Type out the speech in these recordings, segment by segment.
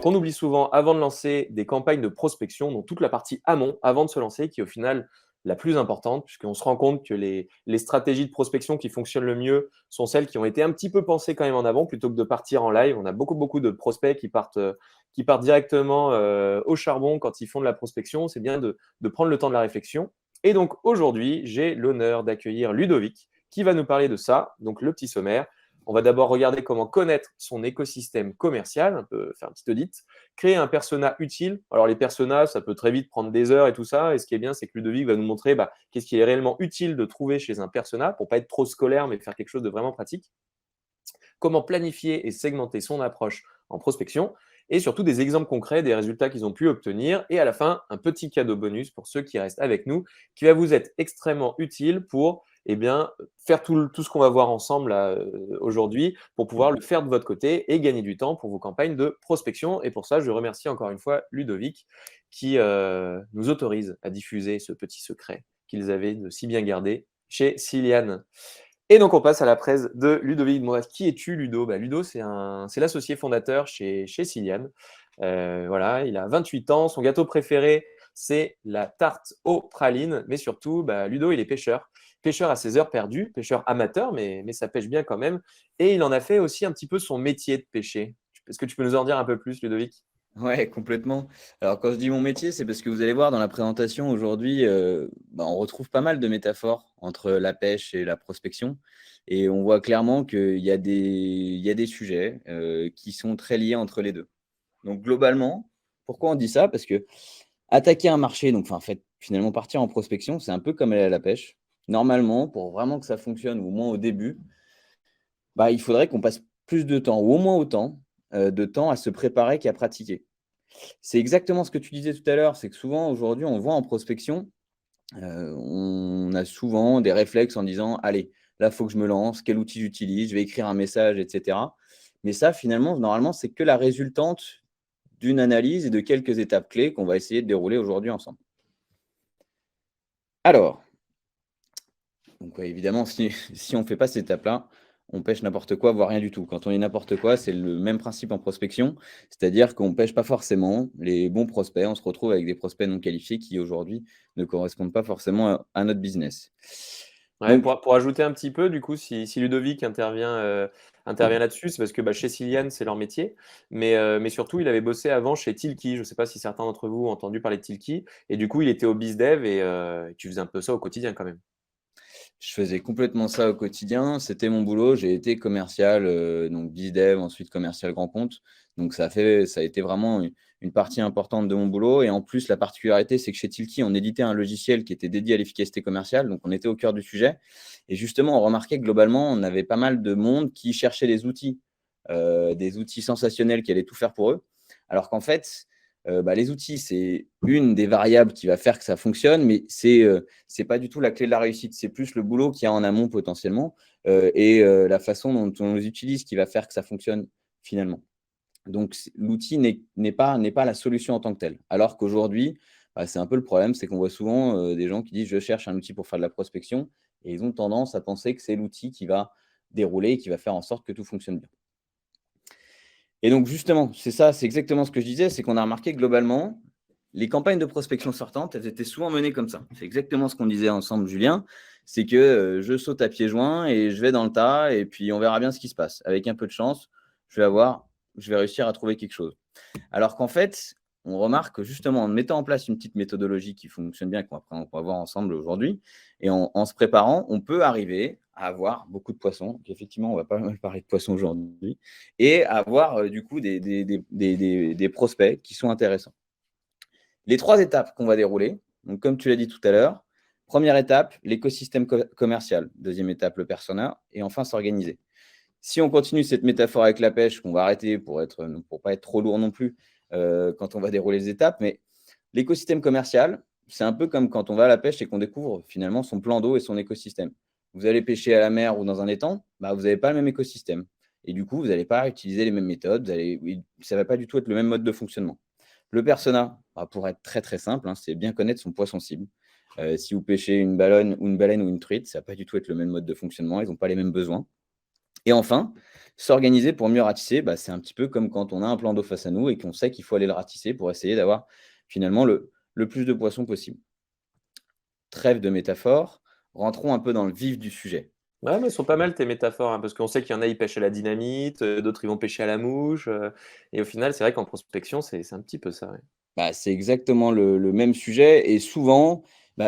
qu'on oublie souvent avant de lancer des campagnes de prospection, donc toute la partie amont, avant de se lancer, qui est au final la plus importante, puisqu'on se rend compte que les stratégies de prospection qui fonctionnent le mieux sont celles qui ont été un petit peu pensées quand même en avant, plutôt que de partir en live. On a beaucoup de prospects qui partent directement au charbon quand ils font de la prospection. C'est bien de prendre le temps de la réflexion. Et donc aujourd'hui, j'ai l'honneur d'accueillir Ludovic, qui va nous parler de ça, donc le petit sommaire. On va d'abord regarder comment connaître son écosystème commercial, un peu faire un petit audit, créer un persona utile. Alors les personas, ça peut très vite prendre des heures et tout ça. Et ce qui est bien, c'est que Ludovic va nous montrer qu'est-ce qui est réellement utile de trouver chez un persona pour pas être trop scolaire, mais faire quelque chose de vraiment pratique. Comment planifier et segmenter son approche en prospection et surtout des exemples concrets des résultats qu'ils ont pu obtenir. Et à la fin, un petit cadeau bonus pour ceux qui restent avec nous, qui va vous être extrêmement utile pour faire tout ce qu'on va voir ensemble là, aujourd'hui, pour pouvoir le faire de votre côté et gagner du temps pour vos campagnes de prospection. Et pour ça, je remercie encore une fois Ludovic qui nous autorise à diffuser ce petit secret qu'ils avaient de si bien garder chez Ciliane. Et donc, on passe à la presse de Ludovic. Moi, qui es-tu, Ludo? Ludo, c'est l'associé fondateur chez Ciliane. Voilà, il a 28 ans. Son gâteau préféré, c'est la tarte aux pralines. Mais surtout, Ludo, il est pêcheur. Pêcheur à ses heures perdues, pêcheur amateur, mais ça pêche bien quand même. Et il en a fait aussi un petit peu son métier de pêcher. Est-ce que tu peux nous en dire un peu plus, Ludovic? Ouais, complètement. Alors, quand je dis mon métier, c'est parce que vous allez voir dans la présentation aujourd'hui, on retrouve pas mal de métaphores entre la pêche et la prospection. Et on voit clairement qu'il y a des sujets qui sont très liés entre les deux. Donc, globalement, pourquoi on dit ça? Parce que attaquer un marché, donc en fait, finalement, partir en prospection, c'est un peu comme aller à la pêche. Normalement, pour vraiment que ça fonctionne, ou au moins au début, il faudrait qu'on passe plus de temps, ou au moins autant de temps à se préparer qu'à pratiquer. C'est exactement ce que tu disais tout à l'heure, c'est que souvent aujourd'hui, on voit en prospection, on a souvent des réflexes en disant: «Allez, là, il faut que je me lance, quel outil j'utilise? Je vais écrire un message» et cetera. Mais ça, finalement, normalement, c'est que la résultante d'une analyse et de quelques étapes clés qu'on va essayer de dérouler aujourd'hui ensemble. Alors, donc ouais, évidemment, si si on ne fait pas cette étape-là, on pêche n'importe quoi, voire rien du tout. Quand on dit n'importe quoi, c'est le même principe en prospection, c'est-à-dire qu'on ne pêche pas forcément les bons prospects. On se retrouve avec des prospects non qualifiés qui, aujourd'hui, ne correspondent pas forcément à notre business. Ouais, Donc, pour ajouter un petit peu, du coup, si Ludovic intervient là-dessus, c'est parce que chez Ciliane, c'est leur métier. Mais surtout, il avait bossé avant chez Tilki. Je ne sais pas si certains d'entre vous ont entendu parler de Tilki. Et du coup, il était au BizDev et tu faisais un peu ça au quotidien quand même. je faisais complètement ça au quotidien. C'était mon boulot. J'ai été commercial, donc BizDev, ensuite commercial grand compte. Donc ça a été vraiment une partie importante de mon boulot. Et en plus, la particularité, c'est que chez Tilki, on éditait un logiciel qui était dédié à l'efficacité commerciale. Donc, on était au cœur du sujet. Et justement, on remarquait que globalement, on avait pas mal de monde qui cherchait des outils sensationnels qui allaient tout faire pour eux. Alors qu'en fait, les outils, c'est une des variables qui va faire que ça fonctionne, mais c'est pas du tout la clé de la réussite. C'est plus le boulot qu'il y a en amont potentiellement et la façon dont on les utilise qui va faire que ça fonctionne finalement. Donc, l'outil n'est pas la solution en tant que telle. Alors qu'aujourd'hui, c'est un peu le problème, c'est qu'on voit souvent des gens qui disent: «Je cherche un outil pour faire de la prospection» et ils ont tendance à penser que c'est l'outil qui va dérouler et qui va faire en sorte que tout fonctionne bien. Et donc justement, c'est ça, c'est exactement ce que je disais, c'est qu'on a remarqué que globalement, les campagnes de prospection sortantes, elles étaient souvent menées comme ça. C'est exactement ce qu'on disait ensemble, Julien, c'est que je saute à pieds joints et je vais dans le tas et puis on verra bien ce qui se passe. Avec un peu de chance, je vais réussir à trouver quelque chose. Alors qu'en fait, on remarque que justement, en mettant en place une petite méthodologie qui fonctionne bien, qu'on va voir ensemble aujourd'hui, et en se préparant, on peut arriver à avoir beaucoup de poissons. Donc effectivement, on va pas mal parler de poissons aujourd'hui, et avoir du coup des prospects qui sont intéressants. Les 3 étapes qu'on va dérouler, donc comme tu l'as dit tout à l'heure, première étape, l'écosystème commercial. Deuxième étape, le persona, et enfin s'organiser. Si on continue cette métaphore avec la pêche, qu'on va arrêter pour pas être trop lourd non plus quand on va dérouler les étapes, mais l'écosystème commercial, c'est un peu comme quand on va à la pêche et qu'on découvre finalement son plan d'eau et son écosystème. Vous allez pêcher à la mer ou dans un étang, vous n'avez pas le même écosystème. Et du coup, vous n'allez pas utiliser les mêmes méthodes, ça ne va pas du tout être le même mode de fonctionnement. Le persona, pour être très très simple, c'est bien connaître son poisson cible. Si vous pêchez une baleine ou une truite, ça ne va pas du tout être le même mode de fonctionnement, ils n'ont pas les mêmes besoins. Et enfin, S'organiser pour mieux ratisser, c'est un petit peu comme quand on a un plan d'eau face à nous et qu'on sait qu'il faut aller le ratisser pour essayer d'avoir finalement le plus de poissons possible. Trêve de métaphore, rentrons un peu dans le vif du sujet. Ouais, mais elles sont pas mal tes métaphores, hein, parce qu'on sait qu'il y en a, ils pêchent à la dynamite, d'autres, ils vont pêcher à la mouche. Et au final, c'est vrai qu'en prospection, c'est un petit peu ça. Ouais. C'est exactement le même sujet et souvent,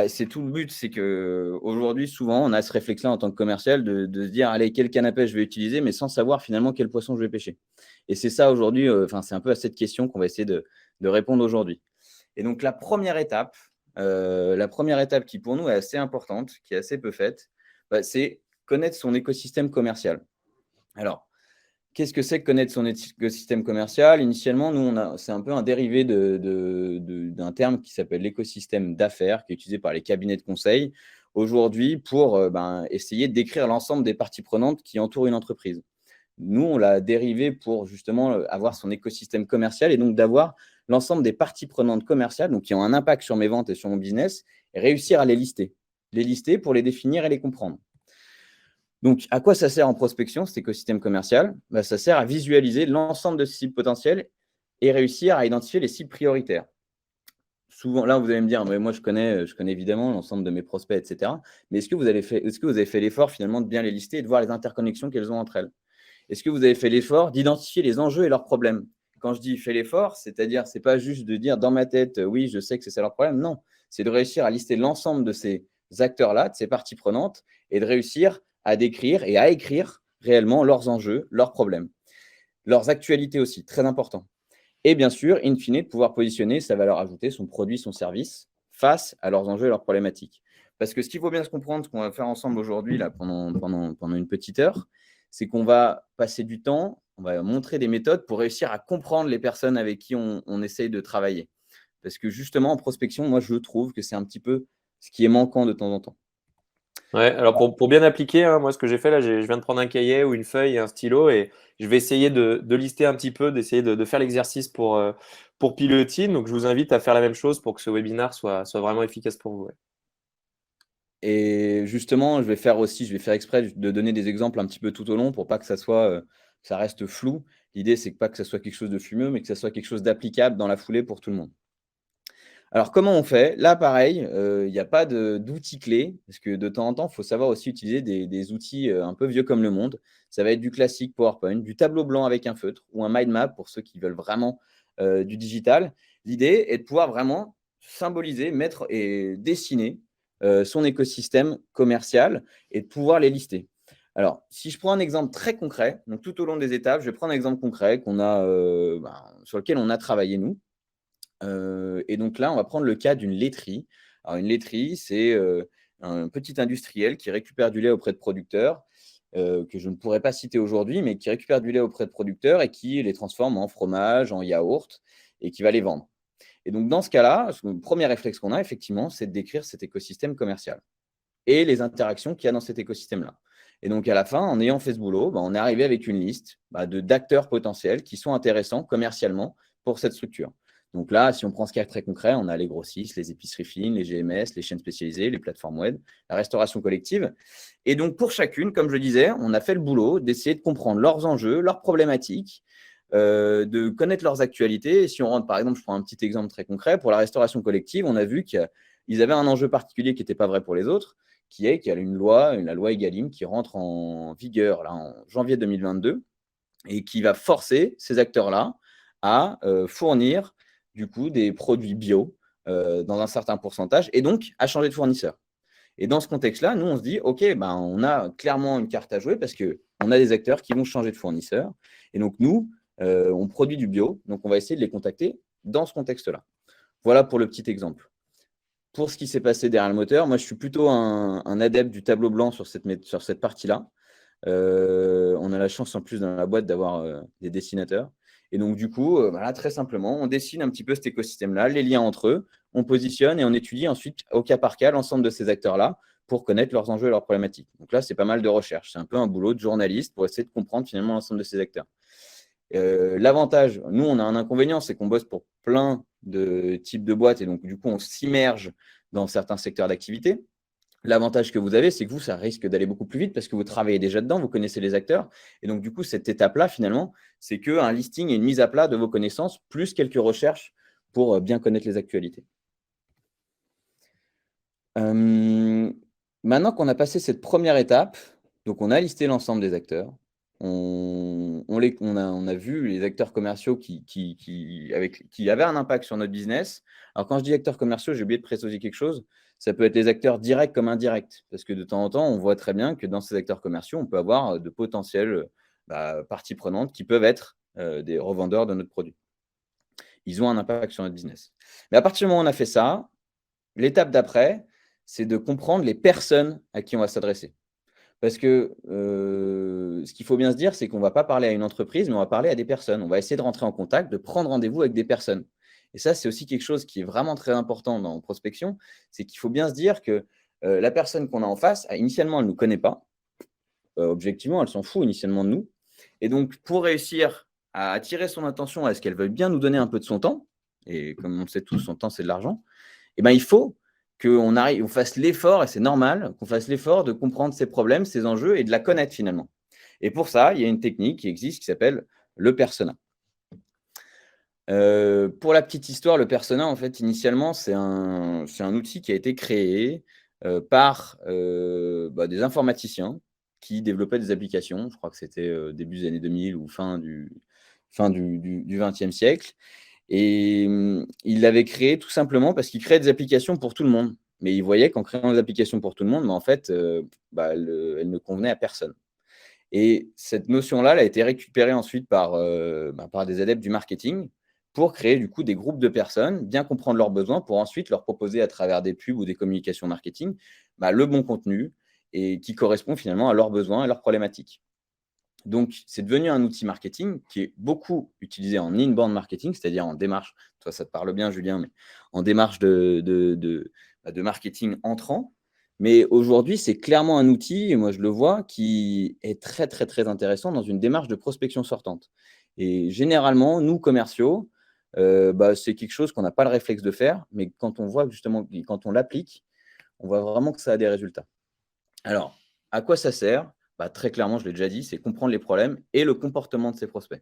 c'est tout le but. C'est qu'aujourd'hui, souvent, on a ce réflexe-là en tant que commercial de se dire: «Allez, quel canne à pêche je vais utiliser?» mais sans savoir finalement quel poisson je vais pêcher et c'est ça aujourd'hui, c'est un peu à cette question qu'on va essayer de répondre aujourd'hui et donc la première étape qui pour nous est assez importante, qui est assez peu faite, c'est connaître son écosystème commercial. Alors, qu'est-ce que c'est que connaître son écosystème commercial? Initialement, nous, c'est un peu un dérivé d'un terme qui s'appelle l'écosystème d'affaires, qui est utilisé par les cabinets de conseil aujourd'hui pour essayer de décrire l'ensemble des parties prenantes qui entourent une entreprise. Nous, on l'a dérivé pour justement avoir son écosystème commercial et donc d'avoir l'ensemble des parties prenantes commerciales, donc qui ont un impact sur mes ventes et sur mon business, et réussir à les lister. Les lister pour les définir et les comprendre. Donc, à quoi ça sert en prospection, cet écosystème commercial? Ça sert à visualiser l'ensemble de ces cibles potentielles et réussir à identifier les cibles prioritaires. Souvent, là, vous allez me dire, mais moi, je connais évidemment l'ensemble de mes prospects, etc. Mais est-ce que vous avez fait l'effort finalement de bien les lister et de voir les interconnexions qu'elles ont entre elles? Est-ce que vous avez fait l'effort d'identifier les enjeux et leurs problèmes? Quand je dis fait l'effort, c'est-à-dire, c'est pas juste de dire dans ma tête, oui, je sais que c'est ça leur problème. Non, c'est de réussir à lister l'ensemble de ces acteurs-là, de ces parties prenantes, et de réussir à décrire et à écrire réellement leurs enjeux, leurs problèmes, leurs actualités aussi, très important. Et bien sûr, in fine, de pouvoir positionner sa valeur ajoutée, son produit, son service, face à leurs enjeux et leurs problématiques. Parce que ce qu'il faut bien se comprendre, ce qu'on va faire ensemble aujourd'hui, là, pendant une petite heure, c'est qu'on va passer du temps, on va montrer des méthodes pour réussir à comprendre les personnes avec qui on essaye de travailler. Parce que justement, en prospection, moi, je trouve que c'est un petit peu ce qui est manquant de temps en temps. Ouais, alors pour bien appliquer, hein, moi ce que j'ai fait là, je viens de prendre un cahier ou une feuille et un stylo et je vais essayer de lister un petit peu, d'essayer de faire l'exercice pour Pilotis. Donc je vous invite à faire la même chose pour que ce webinaire soit vraiment efficace pour vous. Ouais. Et justement, je vais faire exprès de donner des exemples un petit peu tout au long pour pas que ça reste flou. L'idée, c'est que pas que ça soit quelque chose de fumeux, mais que ça soit quelque chose d'applicable dans la foulée pour tout le monde. Alors, comment on fait? Là, pareil, il n'y a pas d'outils clés, parce que de temps en temps, il faut savoir aussi utiliser des outils un peu vieux comme le monde. Ça va être du classique PowerPoint, du tableau blanc avec un feutre ou un mind map pour ceux qui veulent vraiment du digital. L'idée est de pouvoir vraiment symboliser, mettre et dessiner son écosystème commercial et de pouvoir les lister. Alors, si je prends un exemple très concret, donc tout au long des étapes, je vais prendre un exemple concret sur lequel on a travaillé nous. Et donc là, on va prendre le cas d'une laiterie. Alors une laiterie, c'est un petit industriel qui récupère du lait auprès de producteurs, que je ne pourrais pas citer aujourd'hui, mais qui récupère du lait auprès de producteurs et qui les transforme en fromage, en yaourt et qui va les vendre. Et donc dans ce cas-là, le premier réflexe qu'on a effectivement, c'est de décrire cet écosystème commercial et les interactions qu'il y a dans cet écosystème-là. Et donc à la fin, en ayant fait ce boulot, on est arrivé avec une liste d'acteurs potentiels qui sont intéressants commercialement pour cette structure. Donc là, si on prend ce cas très concret, on a les grossistes, les épiceries fines, les GMS, les chaînes spécialisées, les plateformes web, la restauration collective. Et donc pour chacune, comme je le disais, on a fait le boulot d'essayer de comprendre leurs enjeux, leurs problématiques, de connaître leurs actualités. Et si on rentre, par exemple, je prends un petit exemple très concret, pour la restauration collective, on a vu qu'ils avaient un enjeu particulier qui n'était pas vrai pour les autres, qu'il y a la loi Egalim, qui rentre en vigueur là, en janvier 2022 et qui va forcer ces acteurs-là à fournir du coup des produits bio dans un certain pourcentage et donc à changer de fournisseur. Et dans ce contexte-là, nous, on se dit, OK, on a clairement une carte à jouer parce qu'on a des acteurs qui vont changer de fournisseur. Et donc, nous, on produit du bio, donc on va essayer de les contacter dans ce contexte-là. Voilà pour le petit exemple. Pour ce qui s'est passé derrière le moteur, moi, je suis plutôt un adepte du tableau blanc sur cette partie-là. On a la chance en plus dans la boîte d'avoir des dessinateurs. Et donc, du coup, très simplement, on dessine un petit peu cet écosystème-là, les liens entre eux, on positionne et on étudie ensuite au cas par cas l'ensemble de ces acteurs-là pour connaître leurs enjeux et leurs problématiques. Donc là, c'est pas mal de recherche. C'est un peu un boulot de journaliste pour essayer de comprendre finalement l'ensemble de ces acteurs. L'avantage, nous, on a un inconvénient, c'est qu'on bosse pour plein de types de boîtes et donc, du coup, on s'immerge dans certains secteurs d'activité. L'avantage que vous avez, c'est que vous, ça risque d'aller beaucoup plus vite parce que vous travaillez déjà dedans, vous connaissez les acteurs. Et donc, du coup, cette étape-là, finalement, c'est qu'un listing et une mise à plat de vos connaissances, plus quelques recherches pour bien connaître les actualités. Maintenant qu'on a passé cette première étape, donc on a listé l'ensemble des acteurs, on a vu les acteurs commerciaux qui avaient un impact sur notre business. Alors, quand je dis acteurs commerciaux, j'ai oublié de préciser quelque chose. Ça peut être les acteurs directs comme indirects, parce que de temps en temps, on voit très bien que dans ces acteurs commerciaux, on peut avoir de potentielles parties prenantes qui peuvent être des revendeurs de notre produit. Ils ont un impact sur notre business. Mais à partir du moment où on a fait ça, l'étape d'après, c'est de comprendre les personnes à qui on va s'adresser. Parce que ce qu'il faut bien se dire, c'est qu'on ne va pas parler à une entreprise, mais on va parler à des personnes. On va essayer de rentrer en contact, de prendre rendez-vous avec des personnes. Et ça, c'est aussi quelque chose qui est vraiment très important dans prospection, c'est qu'il faut bien se dire que la personne qu'on a en face, initialement, elle ne nous connaît pas. Objectivement, elle s'en fout initialement de nous. Et donc, pour réussir à attirer son attention, à ce qu'elle veuille bien nous donner un peu de son temps, et comme on sait tous, son temps, c'est de l'argent, eh ben, il faut on fasse l'effort, et c'est normal, qu'on fasse l'effort de comprendre ses problèmes, ses enjeux et de la connaître finalement. Et pour ça, il y a une technique qui existe qui s'appelle le persona. Pour la petite histoire, le persona, en fait, initialement, c'est un outil qui a été créé par des informaticiens qui développaient des applications. Je crois que c'était début des années 2000 ou fin du XXe siècle. Et il l'avait créé tout simplement parce qu'il créait des applications pour tout le monde. Mais il voyait qu'en créant des applications pour tout le monde, en fait, elles ne convenaient à personne. Et cette notion-là, elle a été récupérée ensuite par des adeptes du marketing pour créer du coup des groupes de personnes, bien comprendre leurs besoins pour ensuite leur proposer à travers des pubs ou des communications marketing le bon contenu et qui correspond finalement à leurs besoins et leurs problématiques. Donc, c'est devenu un outil marketing qui est beaucoup utilisé en inbound marketing, c'est-à-dire en démarche, toi ça te parle bien Julien, mais en démarche de marketing entrant. Mais aujourd'hui, c'est clairement un outil, et moi je le vois, qui est très, très, très intéressant dans une démarche de prospection sortante. Et généralement, nous, commerciaux, c'est quelque chose qu'on n'a pas le réflexe de faire, mais quand on voit justement, quand on l'applique, on voit vraiment que ça a des résultats. Alors, à quoi ça sert? Très clairement, je l'ai déjà dit, c'est comprendre les problèmes et le comportement de ses prospects.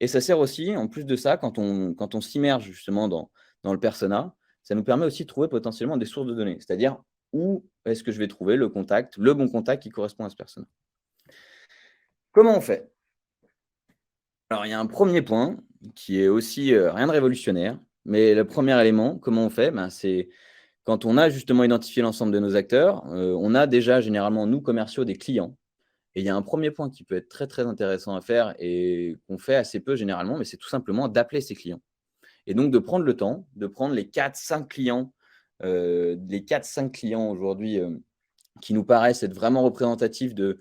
Et ça sert aussi, en plus de ça, quand on s'immerge justement dans le persona, ça nous permet aussi de trouver potentiellement des sources de données. C'est-à-dire, où est-ce que je vais trouver le bon contact qui correspond à ce persona? Comment on fait? Alors, il y a un premier point qui est aussi rien de révolutionnaire, mais le premier élément, comment on fait? C'est quand on a justement identifié l'ensemble de nos acteurs, on a déjà généralement, nous commerciaux, des clients. Et il y a un premier point qui peut être très, très intéressant à faire et qu'on fait assez peu généralement, mais c'est tout simplement d'appeler ses clients. Et donc de prendre le temps, de prendre les 4-5 clients, aujourd'hui qui nous paraissent être vraiment représentatifs des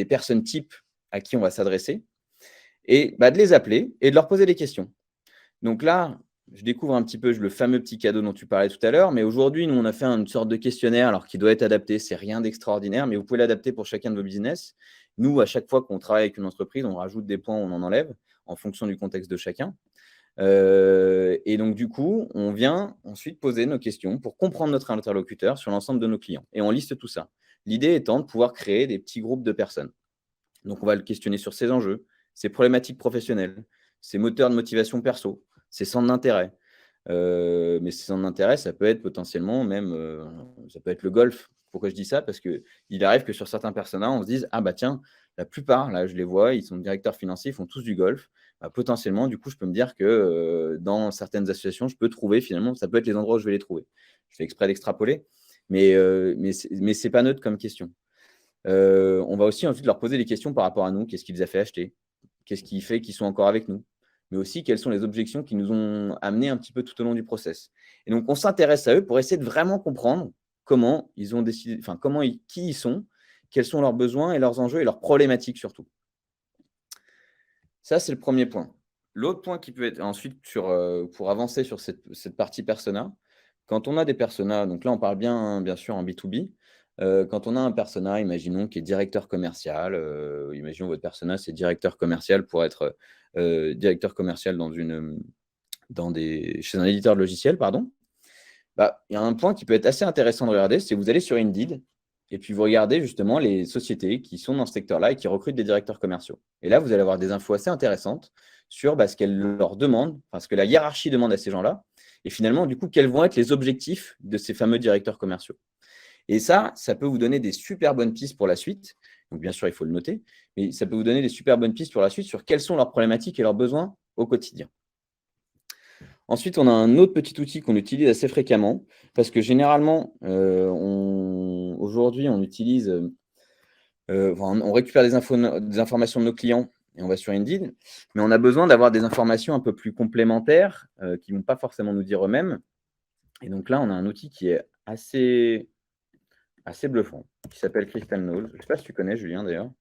personnes types à qui on va s'adresser, et de les appeler et de leur poser des questions. Donc là, je découvre un petit peu le fameux petit cadeau dont tu parlais tout à l'heure, mais aujourd'hui, nous, on a fait une sorte de questionnaire alors qui doit être adapté. C'est rien d'extraordinaire, mais vous pouvez l'adapter pour chacun de vos business. Nous, à chaque fois qu'on travaille avec une entreprise, on rajoute des points, on en enlève en fonction du contexte de chacun. Et donc, du coup, on vient ensuite poser nos questions pour comprendre notre interlocuteur sur l'ensemble de nos clients. Et on liste tout ça. L'idée étant de pouvoir créer des petits groupes de personnes. Donc, on va le questionner sur ses enjeux, ses problématiques professionnelles, ses moteurs de motivation perso, ses centres d'intérêt. Mais ces centres d'intérêt, ça peut être potentiellement même, ça peut être le golf. Pourquoi je dis ça? Parce qu'il arrive que sur certains personas, on se dise: «Ah tiens, la plupart, là, je les vois, ils sont directeurs financiers, ils font tous du golf». Potentiellement, du coup, je peux me dire que, dans certaines associations, je peux trouver finalement, ça peut être les endroits où je vais les trouver. Je fais exprès d'extrapoler, mais c'est pas neutre comme question. On va aussi ensuite leur poser des questions par rapport à nous. Qu'est-ce qui les a fait acheter? Qu'est-ce qui fait qu'ils sont encore avec nous? Mais aussi, quelles sont les objections qui nous ont amenés un petit peu tout au long du process? Et donc, on s'intéresse à eux pour essayer de vraiment comprendre comment ils ont décidé, enfin, qui ils sont, quels sont leurs besoins et leurs enjeux et leurs problématiques surtout. Ça, c'est le premier point. L'autre point qui peut être ensuite pour avancer sur cette partie persona, quand on a des personas, donc là, on parle bien sûr en B2B. Quand on a un persona, imaginons, qui est directeur commercial, imaginons votre persona, c'est directeur commercial pour être directeur commercial chez un éditeur de logiciels, pardon. Bah, il y a un point qui peut être assez intéressant de regarder, c'est que vous allez sur Indeed et puis vous regardez justement les sociétés qui sont dans ce secteur-là et qui recrutent des directeurs commerciaux. Et là, vous allez avoir des infos assez intéressantes sur ce qu'elles leur demandent, enfin, ce que la hiérarchie demande à ces gens-là, et finalement, du coup, quels vont être les objectifs de ces fameux directeurs commerciaux. Et ça peut vous donner des super bonnes pistes pour la suite. Donc, bien sûr, il faut le noter, mais ça peut vous donner des super bonnes pistes pour la suite sur quelles sont leurs problématiques et leurs besoins au quotidien. Ensuite, on a un autre petit outil qu'on utilise assez fréquemment parce que généralement, aujourd'hui, on utilise, enfin, on récupère des informations de nos clients et on va sur Indeed, mais on a besoin d'avoir des informations un peu plus complémentaires qui ne vont pas forcément nous dire eux-mêmes. Et donc là, on a un outil qui est assez bluffant, qui s'appelle Crystal Knowles. Je ne sais pas si tu connais, Julien, d'ailleurs.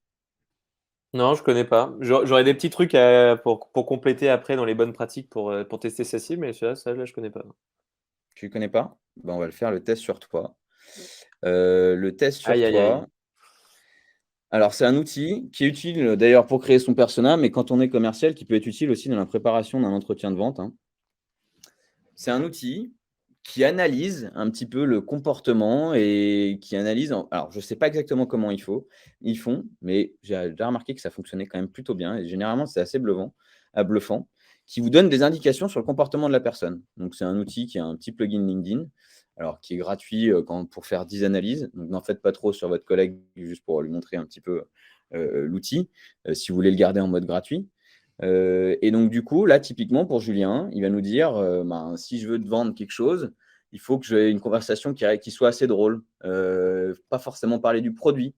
Non, je connais pas. J'aurais des petits trucs pour compléter après dans les bonnes pratiques pour tester celle-ci, mais ça, là, je connais pas. Tu ne connais pas? Ben, on va le faire, le test sur toi. Le test sur Aïe, aïe, aïe. toi. Alors, c'est un outil qui est utile d'ailleurs pour créer son persona, mais quand on est commercial, qui peut être utile aussi dans la préparation d'un entretien de vente, hein. C'est un outil qui analyse un petit peu le comportement et qui analyse alors je ne sais pas exactement comment ils font, mais j'ai déjà remarqué que ça fonctionnait quand même plutôt bien et généralement, c'est assez bluffant, qui vous donne des indications sur le comportement de la personne. Donc c'est un outil qui a un petit plugin LinkedIn, alors qui est gratuit, pour faire 10 analyses. Donc n'en faites pas trop sur votre collègue, juste pour lui montrer un petit peu, l'outil, si vous voulez le garder en mode gratuit. Et donc du coup, là, typiquement pour Julien, il va nous dire, si je veux te vendre quelque chose, il faut que j'ai une conversation qui soit assez drôle. Pas forcément parler du produit.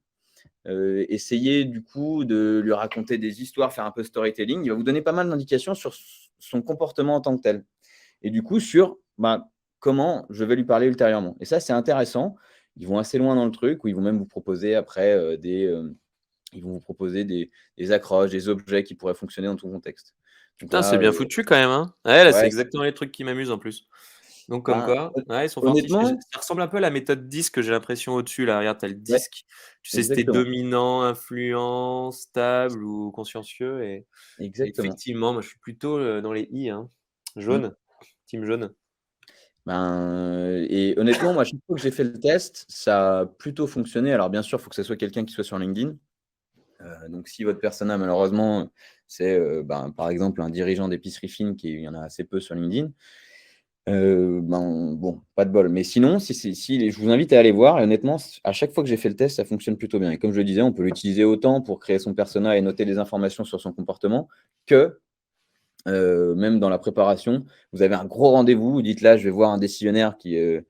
Essayer du coup de lui raconter des histoires, faire un peu storytelling. Il va vous donner pas mal d'indications sur son comportement en tant que tel. Et du coup, sur comment je vais lui parler ultérieurement. Et ça, c'est intéressant. Ils vont assez loin dans le truc, où ils vont même vous proposer après ils vont vous proposer des accroches, des objets qui pourraient fonctionner dans ton contexte. Donc Putain, c'est là, bien foutu quand même, hein. Ouais, là, c'est ouais, exactement les trucs qui m'amusent en plus. Donc comme ben, quoi, ouais, ils sont fortiches. Et honnêtement, ça ressemble un peu à la méthode DISC que j'ai l'impression au-dessus là. Regarde, tu as le ouais, DISC. Tu sais si tu exactement, dominant, influent, stable ou consciencieux et exactement. effectivement, moi je suis plutôt, dans les I, hein. Mmh. Jaune, team jaune. Et honnêtement, moi, chaque fois que j'ai fait le test, ça a plutôt fonctionné. Alors bien sûr, il faut que ce soit quelqu'un qui soit sur LinkedIn. Donc si votre persona, malheureusement, c'est, par exemple, un dirigeant d'épicerie fine il y en a assez peu sur LinkedIn, bon, pas de bol. Mais sinon, si je vous invite à aller voir et honnêtement, à chaque fois que j'ai fait le test, ça fonctionne plutôt bien et comme je le disais, on peut l'utiliser autant pour créer son persona et noter des informations sur son comportement que, même dans la préparation. Vous avez un gros rendez-vous, vous dites: «Là, je vais voir un décisionnaire qui est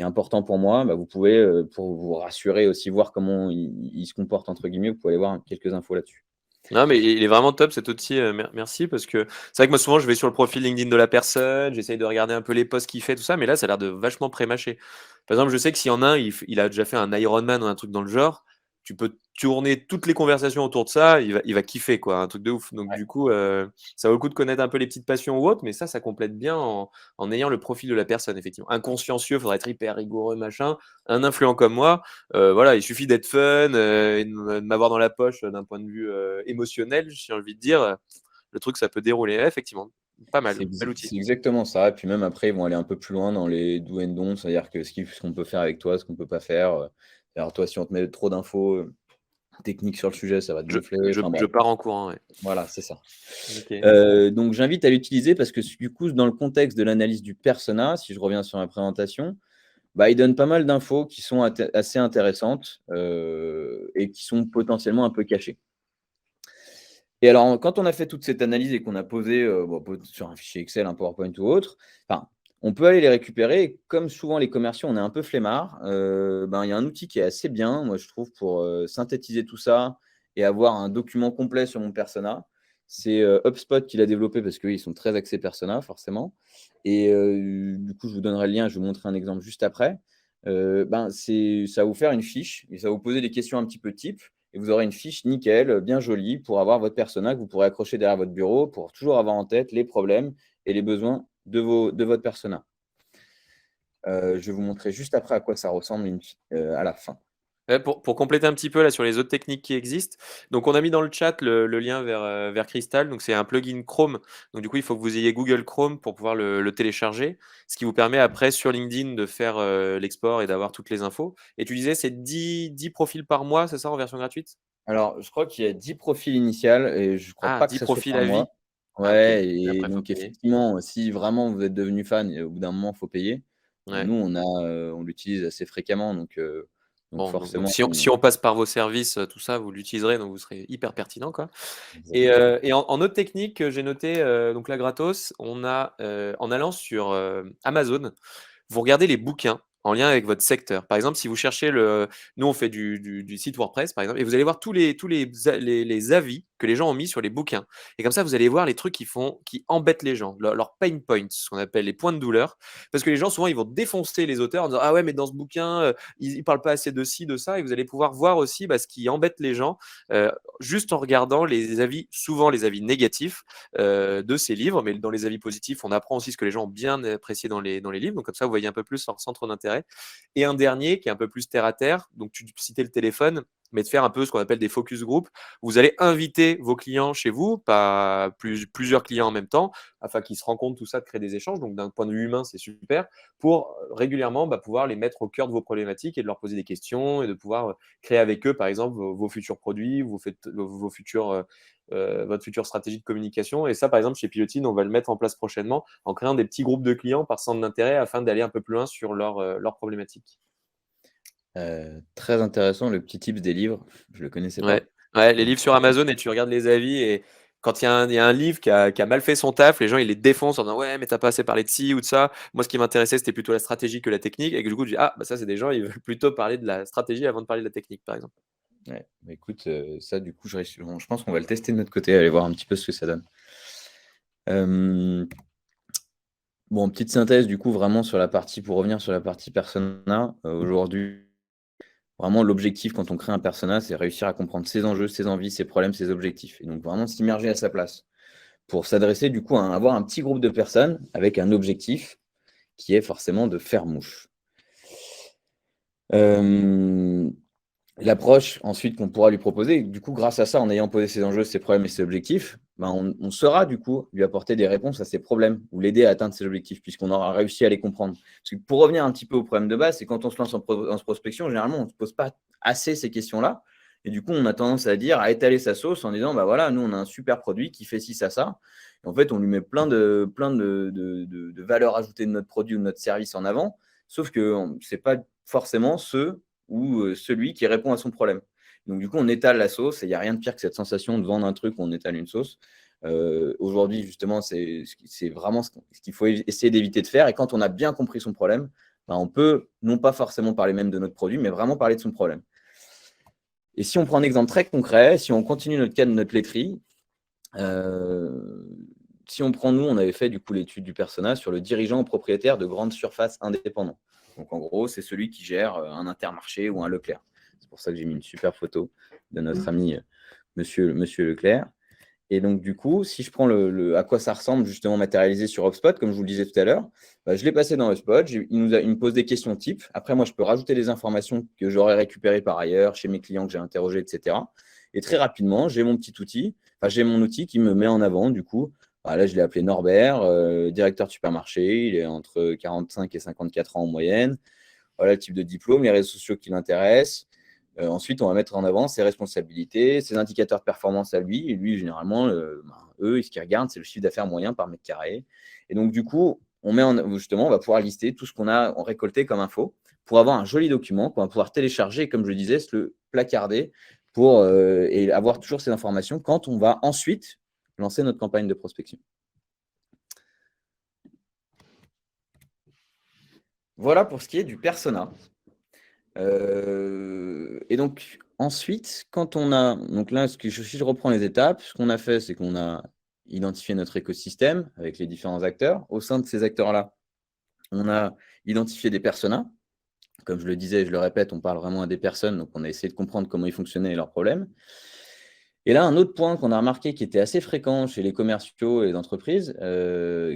important pour moi», vous pouvez, pour vous rassurer aussi, voir comment il «se comporte» entre guillemets, vous pouvez aller voir quelques infos là-dessus. Non, mais il est vraiment top cet outil, merci parce que c'est vrai que moi souvent je vais sur le profil LinkedIn de la personne, j'essaye de regarder un peu les posts qu'il fait, tout ça, mais là ça a l'air de vachement pré-mâché. Par exemple, je sais que s'il y en a un, il a déjà fait un Ironman ou un truc dans le genre, tu peux tourner toutes les conversations autour de ça, il va kiffer quoi, un truc de ouf. Donc du coup, ça vaut le coup de connaître un peu les petites passions ou autres, mais ça complète bien en ayant le profil de la personne, effectivement. Un consciencieux, faudrait être hyper rigoureux, machin. Un influent comme moi, voilà, il suffit d'être fun et de m'avoir dans la poche d'un point de vue émotionnel, j'ai envie de dire. Le truc, ça peut dérouler. Ouais, effectivement, pas mal, bel outil. C'est exactement ça et puis même après, ils vont aller un peu plus loin dans les do and don't, c'est-à-dire que ce qu'on peut faire avec toi, ce qu'on peut pas faire, alors toi, si on te met trop d'infos, techniques sur le sujet, ça va te Je, gonfler, je, enfin je bref, pars en courant, ouais. voilà, c'est ça. Ok. Donc j'invite à l'utiliser parce que du coup, dans le contexte de l'analyse du persona, si je reviens sur ma présentation, il donne pas mal d'infos qui sont assez intéressantes, et qui sont potentiellement un peu cachées. Et alors, quand on a fait toute cette analyse et qu'on a posé, sur un fichier Excel, un PowerPoint ou autre, enfin, on peut aller les récupérer et comme souvent les commerciaux, on est un peu flemmard, il y a un outil qui est assez bien, moi je trouve pour, synthétiser tout ça et avoir un document complet sur mon persona. C'est, HubSpot qui l'a développé parce qu'eux, ils sont très axés persona forcément et du coup, je vous donnerai le lien, je vais vous montrer un exemple juste après. Ça va vous faire une fiche et ça va vous poser des questions un petit peu type et vous aurez une fiche nickel, bien jolie pour avoir votre persona que vous pourrez accrocher derrière votre bureau pour toujours avoir en tête les problèmes et les besoins de votre persona. Je vais vous montrer juste après à quoi ça ressemble à la fin. Pour compléter un petit peu là sur les autres techniques qui existent. Donc on a mis dans le chat le lien vers Crystal. Donc c'est un plugin Chrome. Donc du coup il faut que vous ayez Google Chrome pour pouvoir le télécharger, ce qui vous permet après sur LinkedIn de faire l'export et d'avoir toutes les infos. Et tu disais c'est 10 profils par mois, c'est ça en version gratuite? Alors, je crois qu'il y a 10 profils initiales et je ne crois Ah, pas que 10 ça soit profils par à vie. mois. Ah ok. Ouais, Et et après il faut donc payer. effectivement, si vraiment vous êtes devenu fan et au bout d'un moment, il faut payer. Ouais. Nous, on l'utilise assez fréquemment, donc Bon, donc forcément, si on passe par vos services, tout ça, vous l'utiliserez, donc vous serez hyper pertinent, quoi. Et, exactement. en autre technique, j'ai noté, donc la gratos, on a, en allant sur Amazon, vous regardez les bouquins en lien avec votre secteur. Par exemple, si vous cherchez nous on fait du site WordPress par exemple, et vous allez voir tous les avis que les gens ont mis sur les bouquins. Et comme ça, vous allez voir les trucs qui embêtent les gens, leurs pain points, ce qu'on appelle les points de douleur. Parce que les gens souvent ils vont défoncer les auteurs en disant ah ouais mais dans ce bouquin ils parlent pas assez de ci de ça, et vous allez pouvoir voir aussi ce qui embête les gens juste en regardant les avis, souvent les avis négatifs de ces livres, mais dans les avis positifs, on apprend aussi ce que les gens ont bien apprécié dans les livres. Donc comme ça, vous voyez un peu plus leur centre d'intérêt. Et un dernier qui est un peu plus terre à terre. Donc tu citais le téléphone, mais de faire un peu ce qu'on appelle des focus group. Vous allez inviter vos clients chez vous, pas plusieurs clients en même temps, afin qu'ils se rencontrent tout ça, de créer des échanges. Donc d'un point de vue humain, c'est super pour régulièrement pouvoir les mettre au cœur de vos problématiques et de leur poser des questions et de pouvoir créer avec eux, par exemple, vos futurs produits, vos futurs votre future stratégie de communication. Et ça, par exemple, chez Pilotine, on va le mettre en place prochainement en créant des petits groupes de clients par centre d'intérêt afin d'aller un peu plus loin sur leur problématique. Très intéressant, le petit tips des livres, je ne le connaissais Ouais, pas. ouais, les Donc, livres sur Amazon, et tu regardes les avis, et quand il y a un livre qui a mal fait son taf, les gens ils les défoncent en disant ouais mais t'as pas assez parlé de ci ou de ça. Moi ce qui m'intéressait c'était plutôt la stratégie que la technique, et que du coup je dis ah ça c'est des gens ils veulent plutôt parler de la stratégie avant de parler de la technique par exemple. ouais, bah, écoute, ça, du coup, je pense qu'on va le tester de notre côté, aller voir un petit peu ce que ça donne. Bon, petite synthèse, du coup, vraiment pour revenir sur la partie persona, aujourd'hui, vraiment l'objectif quand on crée un persona, c'est réussir à comprendre ses enjeux, ses envies, ses problèmes, ses objectifs. Et donc vraiment s'immerger à sa place pour s'adresser du coup à avoir un petit groupe de personnes avec un objectif qui est forcément de faire mouche. Euh, L'approche ensuite qu'on pourra lui proposer, du coup, grâce à ça, en ayant posé ses enjeux, ses problèmes et ses objectifs, ben, on saura du coup lui apporter des réponses à ses problèmes ou l'aider à atteindre ses objectifs, puisqu'on aura réussi à les comprendre. Parce que pour revenir un petit peu au problème de base, c'est quand on se lance en prospection, généralement, on ne se pose pas assez ces questions-là. Et du coup, on a tendance à étaler sa sauce en disant, bah voilà, nous, on a un super produit qui fait ci, ça. Et en fait, on lui met plein de valeurs ajoutées de notre produit ou de notre service en avant, sauf que ce n'est pas forcément ou celui qui répond à son problème. Donc, du coup, on étale la sauce et il n'y a rien de pire que cette sensation de vendre un truc où on étale une sauce. Aujourd'hui, justement, c'est vraiment ce qu'il faut essayer d'éviter de faire. Et quand on a bien compris son problème, ben, on peut non pas forcément parler même de notre produit, mais vraiment parler de son problème. Et si on prend un exemple très concret, si on continue notre cas de notre laiterie, si on prend, nous, on avait fait du coup l'étude du persona sur le dirigeant ou propriétaire de grandes surfaces indépendants. Donc, en gros, c'est celui qui gère un Intermarché ou un Leclerc. C'est pour ça que j'ai mis une super photo de notre ami monsieur Leclerc. Et donc, du coup, si je prends à quoi ça ressemble justement matérialisé sur HubSpot, comme je vous le disais tout à l'heure, je l'ai passé dans HubSpot. Il me pose des questions types. Après, moi, je peux rajouter des informations que j'aurais récupérées par ailleurs chez mes clients que j'ai interrogés, etc. Et très rapidement, j'ai mon petit outil, j'ai mon outil qui me met en avant, du coup. Là, je l'ai appelé Norbert, directeur de supermarché. Il est entre 45 et 54 ans en moyenne. Voilà le type de diplôme, les réseaux sociaux qui l'intéressent. Ensuite, on va mettre en avant ses responsabilités, ses indicateurs de performance à lui. Et lui, généralement, eux, ce qu'ils regardent, c'est le chiffre d'affaires moyen par mètre carré. Et donc, du coup, justement, on va pouvoir lister tout ce qu'on a récolté comme info pour avoir un joli document qu'on va pouvoir télécharger et, comme je le disais, se le placarder et avoir toujours ces informations quand on va ensuite lancer notre campagne de prospection. Voilà pour ce qui est du persona. Et donc, ensuite, quand on a. Donc là, si je reprends les étapes, ce qu'on a fait, c'est qu'on a identifié notre écosystème avec les différents acteurs. Au sein de ces acteurs-là, on a identifié des personas. Comme je le disais, je le répète, on parle vraiment à des personnes, donc on a essayé de comprendre comment ils fonctionnaient et leurs problèmes. Et là, un autre point qu'on a remarqué qui était assez fréquent chez les commerciaux et les entreprises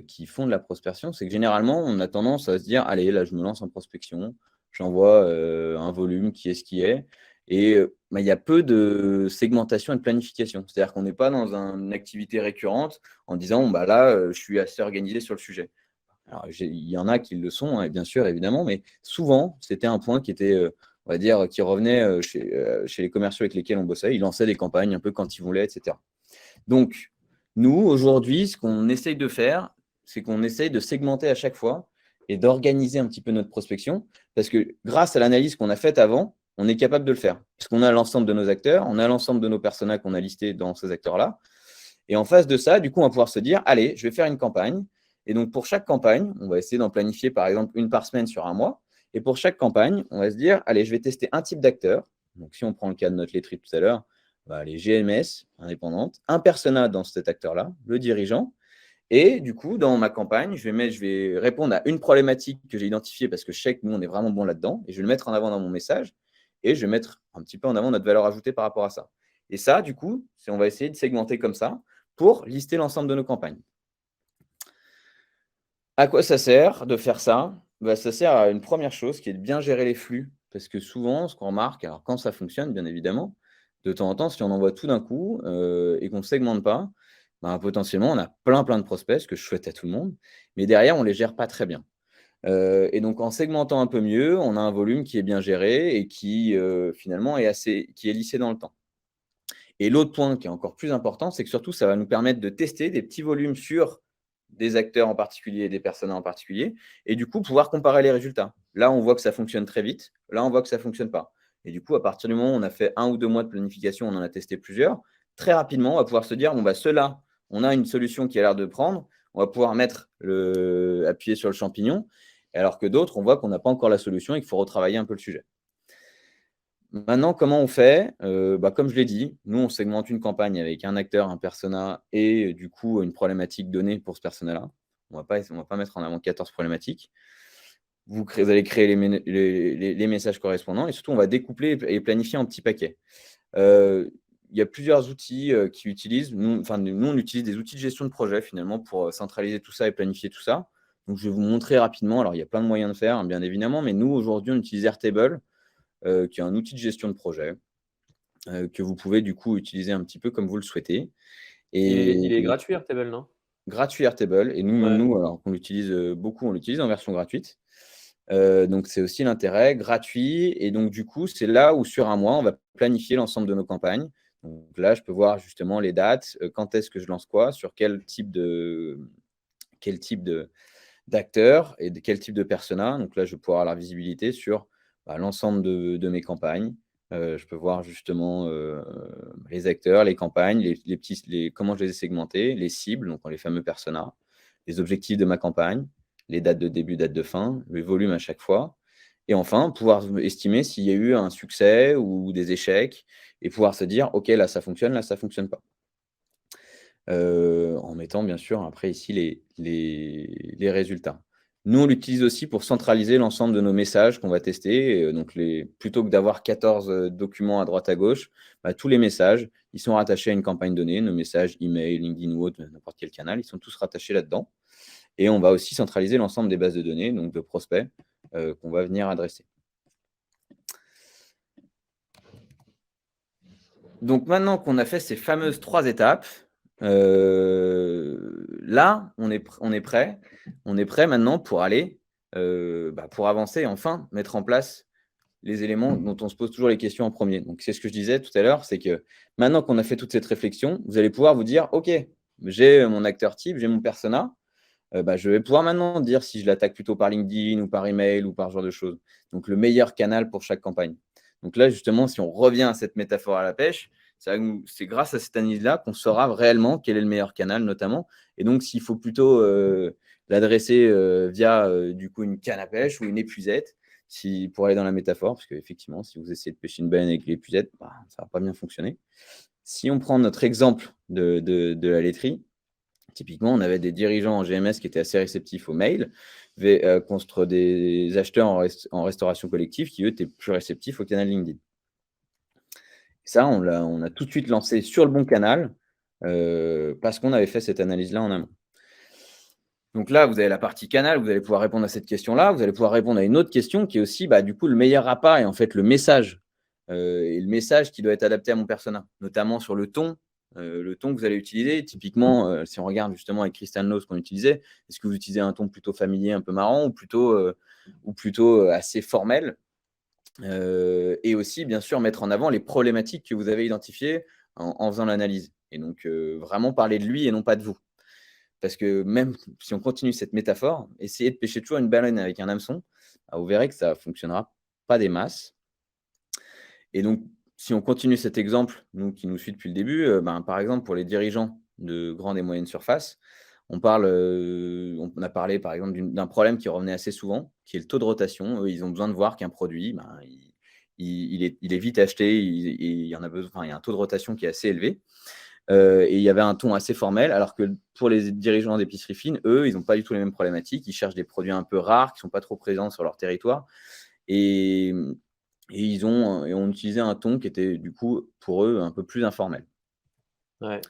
qui font de la prospection, c'est que généralement, on a tendance à se dire, allez, là, je me lance en prospection, j'envoie un volume qui est ce qui est. Et il y a peu de segmentation et de planification. C'est-à-dire qu'on n'est pas dans une activité récurrente en disant, bah là, je suis assez organisé sur le sujet. Alors, il y en a qui le sont, hein, bien sûr, évidemment, mais souvent, c'était un point qui était, on va dire, qui revenait chez les commerciaux avec lesquels on bossait. Ils lançaient des campagnes un peu quand ils voulaient, etc. Donc, nous, aujourd'hui, ce qu'on essaye de faire, c'est qu'on essaye de segmenter à chaque fois et d'organiser un petit peu notre prospection, parce que grâce à l'analyse qu'on a faite avant, on est capable de le faire. Parce qu'on a l'ensemble de nos acteurs, on a l'ensemble de nos personas qu'on a listés dans ces acteurs-là. Et en face de ça, du coup, on va pouvoir se dire, allez, je vais faire une campagne. Et donc, pour chaque campagne, on va essayer d'en planifier, par exemple, une par semaine sur un mois. Et pour chaque campagne, on va se dire, allez, je vais tester un type d'acteur. Donc, si on prend le cas de notre laiterie tout à l'heure, les GMS indépendantes, un persona dans cet acteur-là, le dirigeant. Et du coup, dans ma campagne, je vais répondre à une problématique que j'ai identifiée parce que je sais que nous, on est vraiment bon là-dedans. Et je vais le mettre en avant dans mon message. Et je vais mettre un petit peu en avant notre valeur ajoutée par rapport à ça. Et ça, du coup, on va essayer de segmenter comme ça pour lister l'ensemble de nos campagnes. À quoi ça sert de faire ça? Ça sert à une première chose qui est de bien gérer les flux. Parce que souvent, ce qu'on remarque, alors quand ça fonctionne, bien évidemment, de temps en temps, si on envoie tout d'un coup et qu'on ne segmente pas, potentiellement, on a plein de prospects, ce que je souhaite à tout le monde, mais derrière, on ne les gère pas très bien. Et donc, en segmentant un peu mieux, on a un volume qui est bien géré et qui, finalement, qui est lissé dans le temps. Et l'autre point qui est encore plus important, c'est que surtout, ça va nous permettre de tester des petits volumes sur des acteurs en particulier et des personas en particulier, et du coup, pouvoir comparer les résultats. Là, on voit que ça fonctionne très vite. Là, on voit que ça ne fonctionne pas. Et du coup, à partir du moment où on a fait 1 ou 2 mois de planification, on en a testé plusieurs, très rapidement, on va pouvoir se dire, ceux-là, on a une solution qui a l'air de prendre, on va pouvoir appuyer sur le champignon, alors que d'autres, on voit qu'on n'a pas encore la solution et qu'il faut retravailler un peu le sujet. Maintenant, comment on fait? Comme je l'ai dit, nous, on segmente une campagne avec un acteur, un persona et du coup, une problématique donnée pour ce persona-là. On va pas mettre en avant 14 problématiques. Vous allez créer les messages correspondants et surtout, on va découpler et planifier en petits paquets. Il y a plusieurs outils qui utilisent. Nous, on utilise des outils de gestion de projet finalement pour centraliser tout ça et planifier tout ça. Donc, je vais vous montrer rapidement. Alors, il y a plein de moyens de faire, hein, bien évidemment, mais nous, aujourd'hui, on utilise Airtable, qui est un outil de gestion de projet que vous pouvez du coup utiliser un petit peu comme vous le souhaitez. Il est gratuit, Airtable, non? Gratuit Airtable. Et nous, alors qu'on l'utilise beaucoup, on l'utilise en version gratuite. Donc, c'est aussi l'intérêt, gratuit. Et donc, du coup, c'est là où sur un mois, on va planifier l'ensemble de nos campagnes. Donc là, je peux voir justement les dates, quand est-ce que je lance quoi, sur quel type d'acteur et de quel type de persona. Donc là, je vais pouvoir avoir la visibilité sur l'ensemble de mes campagnes. Je peux voir justement les acteurs, les campagnes, comment je les ai segmentés, les cibles, donc les fameux personas, les objectifs de ma campagne, les dates de début, dates de fin, le volume à chaque fois. Et enfin, pouvoir estimer s'il y a eu un succès ou des échecs et pouvoir se dire, OK, là, ça fonctionne pas. En mettant bien sûr après ici les résultats. Nous, on l'utilise aussi pour centraliser l'ensemble de nos messages qu'on va tester. Donc plutôt que d'avoir 14 documents à droite à gauche, tous les messages, ils sont rattachés à une campagne donnée. Nos messages email, LinkedIn ou autre, n'importe quel canal, ils sont tous rattachés là-dedans. Et on va aussi centraliser l'ensemble des bases de données, donc de prospects, qu'on va venir adresser. Donc maintenant qu'on a fait ces fameuses 3 étapes, là, on est prêt. On est prêt maintenant pour aller, pour avancer et enfin mettre en place les éléments dont on se pose toujours les questions en premier. Donc, c'est ce que je disais tout à l'heure, c'est que maintenant qu'on a fait toute cette réflexion, vous allez pouvoir vous dire, OK, j'ai mon acteur type, j'ai mon persona, je vais pouvoir maintenant dire si je l'attaque plutôt par LinkedIn ou par email ou par ce genre de choses. Donc, le meilleur canal pour chaque campagne. Donc là, justement, si on revient à cette métaphore à la pêche, c'est grâce à cette analyse-là qu'on saura réellement quel est le meilleur canal, notamment. Et donc, s'il faut plutôt l'adresser via du coup une canne à pêche ou une épuisette, pour aller dans la métaphore, parce qu'effectivement, si vous essayez de pêcher une baleine avec l'épuisette, ça ne va pas bien fonctionner. Si on prend notre exemple de la laiterie, typiquement, on avait des dirigeants en GMS qui étaient assez réceptifs aux mails, contre des acheteurs en restauration collective qui, eux, étaient plus réceptifs au canal LinkedIn. Et ça, on a tout de suite lancé sur le bon canal parce qu'on avait fait cette analyse-là en amont. Donc là, vous avez la partie canal, vous allez pouvoir répondre à cette question-là. Vous allez pouvoir répondre à une autre question qui est aussi, du coup, le meilleur appât et en fait le message. Et le message qui doit être adapté à mon persona, notamment sur le ton que vous allez utiliser. Typiquement, si on regarde justement avec Christian Lowe ce qu'on utilisait, est-ce que vous utilisez un ton plutôt familier, un peu marrant, ou plutôt assez formel? Et aussi, bien sûr, mettre en avant les problématiques que vous avez identifiées en faisant l'analyse. Et donc, vraiment parler de lui et non pas de vous. Parce que même si on continue cette métaphore, essayez de pêcher toujours une baleine avec un hameçon, vous verrez que ça ne fonctionnera pas des masses. Et donc, si on continue cet exemple, nous qui nous suit depuis le début, par exemple, pour les dirigeants de grandes et moyennes surfaces, on a parlé par exemple d'un problème qui revenait assez souvent, qui est le taux de rotation. Eux, ils ont besoin de voir qu'un produit, il est vite acheté, il y en a besoin, enfin, il y a un taux de rotation qui est assez élevé. Et il y avait un ton assez formel, alors que pour les dirigeants d'épicerie fine, eux, ils n'ont pas du tout les mêmes problématiques. Ils cherchent des produits un peu rares, qui ne sont pas trop présents sur leur territoire. Et, ils ont utilisé un ton qui était, du coup, pour eux, un peu plus informel. Ouais.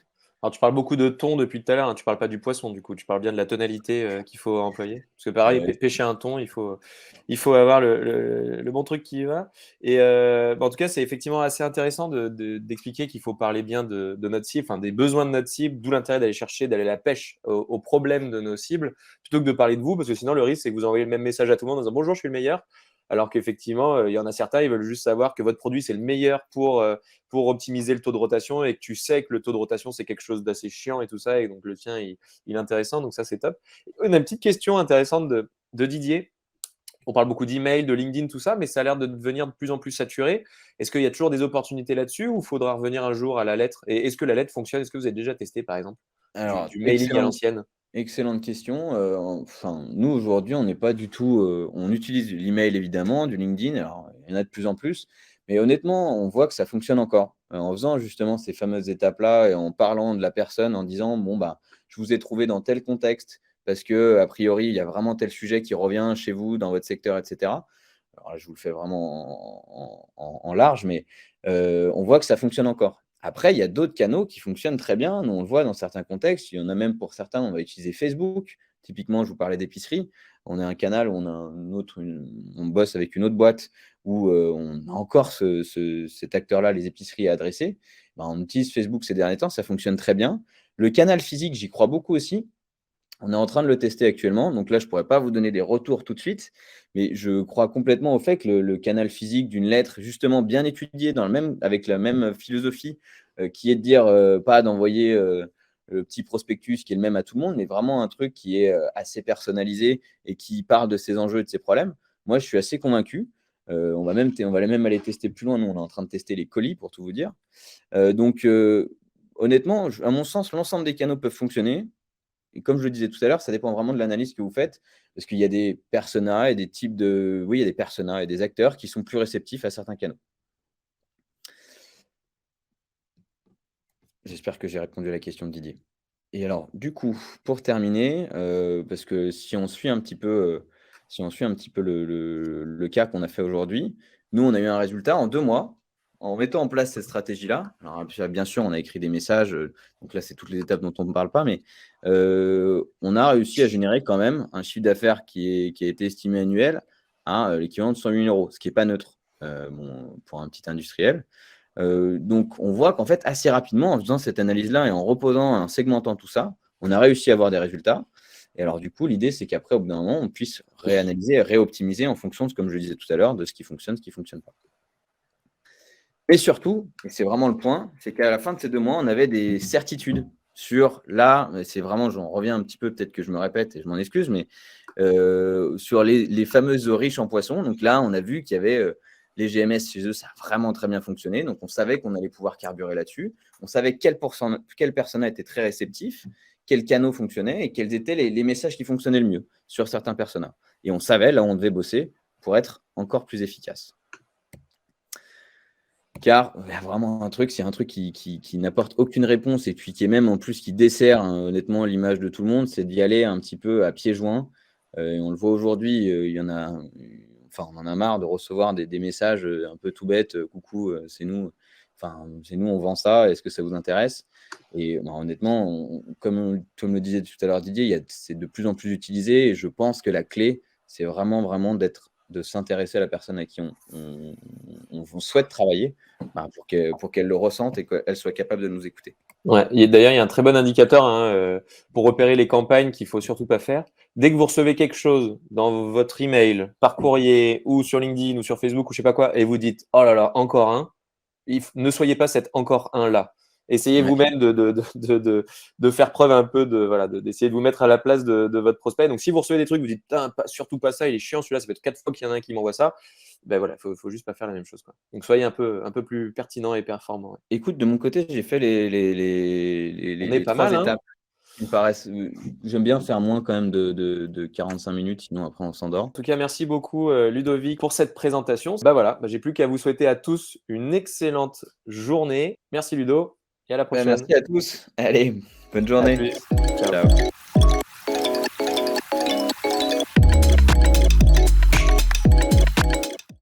Alors, tu parles beaucoup de thon depuis tout à l'heure, hein, tu parles pas du poisson, du coup, tu parles bien de la tonalité qu'il faut employer. Parce que pareil, Ouais. pêcher un thon, il faut avoir le bon truc qui y va. Et en tout cas, c'est effectivement assez intéressant d'expliquer qu'il faut parler bien de notre cible, enfin des besoins de notre cible, d'où l'intérêt d'aller à la pêche aux problèmes de nos cibles, plutôt que de parler de vous, parce que sinon le risque, c'est que vous envoyez le même message à tout le monde en disant bonjour, je suis le meilleur. Alors qu'effectivement, il y en a certains, ils veulent juste savoir que votre produit, c'est le meilleur pour optimiser le taux de rotation et que tu sais que le taux de rotation, c'est quelque chose d'assez chiant et tout ça. Et donc, le tien, il est intéressant. Donc, ça, c'est top. On a une petite question intéressante de Didier. On parle beaucoup d'email, de LinkedIn, tout ça, mais ça a l'air de devenir de plus en plus saturé. Est-ce qu'il y a toujours des opportunités là-dessus ou il faudra revenir un jour à la lettre? Et est-ce que la lettre fonctionne? Est-ce que vous avez déjà testé, par exemple, Alors, du mailing à l'ancienne? excellente question. Enfin, nous, aujourd'hui, on n'est pas du tout. On utilise l'email évidemment, du LinkedIn. Alors, il y en a de plus en plus. Mais honnêtement, on voit que ça fonctionne encore. En faisant justement ces fameuses étapes-là et en parlant de la personne, en disant bon, je vous ai trouvé dans tel contexte parce que, a priori, il y a vraiment tel sujet qui revient chez vous, dans votre secteur, etc. Alors là, je vous le fais vraiment en large, mais on voit que ça fonctionne encore. Après, il y a d'autres canaux qui fonctionnent très bien. Nous, on le voit dans certains contextes. Il y en a même pour certains, on va utiliser Facebook. Typiquement, je vous parlais d'épicerie. On a un canal où on bosse avec une autre boîte où on a encore cet acteur-là, les épiceries à adresser. On utilise Facebook ces derniers temps, ça fonctionne très bien. Le canal physique, j'y crois beaucoup aussi. On est en train de le tester actuellement. Donc là, je ne pourrais pas vous donner des retours tout de suite, mais je crois complètement au fait que le canal physique d'une lettre, justement bien étudié avec la même philosophie, qui est de dire pas d'envoyer le petit prospectus qui est le même à tout le monde, mais vraiment un truc qui est assez personnalisé et qui parle de ses enjeux et de ses problèmes. Moi, je suis assez convaincu. On va même aller tester plus loin. Nous, on est en train de tester les colis, pour tout vous dire. Donc, honnêtement, à mon sens, l'ensemble des canaux peuvent fonctionner. Et comme je le disais tout à l'heure, ça dépend vraiment de l'analyse que vous faites, parce qu'il y a des personas et des types de. Oui, il y a des personas et des acteurs qui sont plus réceptifs à certains canaux. J'espère que j'ai répondu à la question de Didier. Et alors, du coup, pour terminer, parce que si on suit un petit peu le cas qu'on a fait aujourd'hui, nous, on a eu un résultat en 2 mois en mettant en place cette stratégie-là. Alors, bien sûr, on a écrit des messages, donc là, c'est toutes les étapes dont on ne parle pas, mais on a réussi à générer quand même un chiffre d'affaires qui a été estimé annuel à l'équivalent de 108 000 €, ce qui n'est pas neutre pour un petit industriel. Donc, on voit qu'en fait, assez rapidement, en faisant cette analyse-là et en reposant, en segmentant tout ça, on a réussi à avoir des résultats. Et alors, du coup, l'idée, c'est qu'après, au bout d'un moment, on puisse réanalyser et réoptimiser en fonction de, comme je le disais tout à l'heure, de ce qui fonctionne, ce qui ne fonctionne pas. Et surtout, et c'est vraiment le point, c'est qu'à la fin de ces 2 mois, on avait des certitudes sur là, c'est vraiment, j'en reviens un petit peu, peut-être que je me répète et je m'en excuse, mais sur les fameuses riches en poissons. Donc là, on a vu qu'il y avait les GMS chez eux, ça a vraiment très bien fonctionné. Donc on savait qu'on allait pouvoir carburer là-dessus. On savait quel persona était très réceptif, quels canaux fonctionnaient et quels étaient les messages qui fonctionnaient le mieux sur certains personas. Et on savait là où on devait bosser pour être encore plus efficace. Car il y a vraiment un truc, c'est un truc qui n'apporte aucune réponse et puis qui est même en plus qui dessert honnêtement l'image de tout le monde, c'est d'y aller un petit peu à pieds joints. Et on le voit aujourd'hui, on en a marre de recevoir des messages un peu tout bêtes, coucou, c'est nous, enfin, c'est nous, on vend ça, est-ce que ça vous intéresse? Et bah, honnêtement, comme le disait tout à l'heure Didier, c'est de plus en plus utilisé et je pense que la clé, c'est vraiment de s'intéresser à la personne à qui on souhaite travailler bah, pour qu'elle le ressente et qu'elle soit capable de nous écouter. Ouais. D'ailleurs, il y a un très bon indicateur pour repérer les campagnes qu'il faut surtout pas faire. Dès que vous recevez quelque chose dans votre email, par courrier ou sur LinkedIn ou sur Facebook ou je sais pas quoi, et vous dites oh là là, encore un, ne soyez pas cet encore un là. Essayez Ouais. vous-même de faire preuve un peu d'essayer de vous mettre à la place de votre prospect. Donc, si vous recevez des trucs, vous dites surtout pas ça, il est chiant celui-là, ça fait 4 fois qu'il y en a un qui m'envoie ça. Ben voilà, faut juste pas faire la même chose, quoi. Donc, soyez un peu plus pertinent et performant. Ouais. Écoute, de mon côté, j'ai fait On est les pas 3 mal, hein. étapes qui me paraissent. J'aime bien faire moins quand même de 45 minutes, sinon après on s'endort. En tout cas, merci beaucoup Ludovic pour cette présentation. Bah voilà, j'ai plus qu'à vous souhaiter à tous une excellente journée. Merci Ludo et à la Bah, prochaine. merci à tous. Allez, bonne À journée. plus. Ciao. Ciao.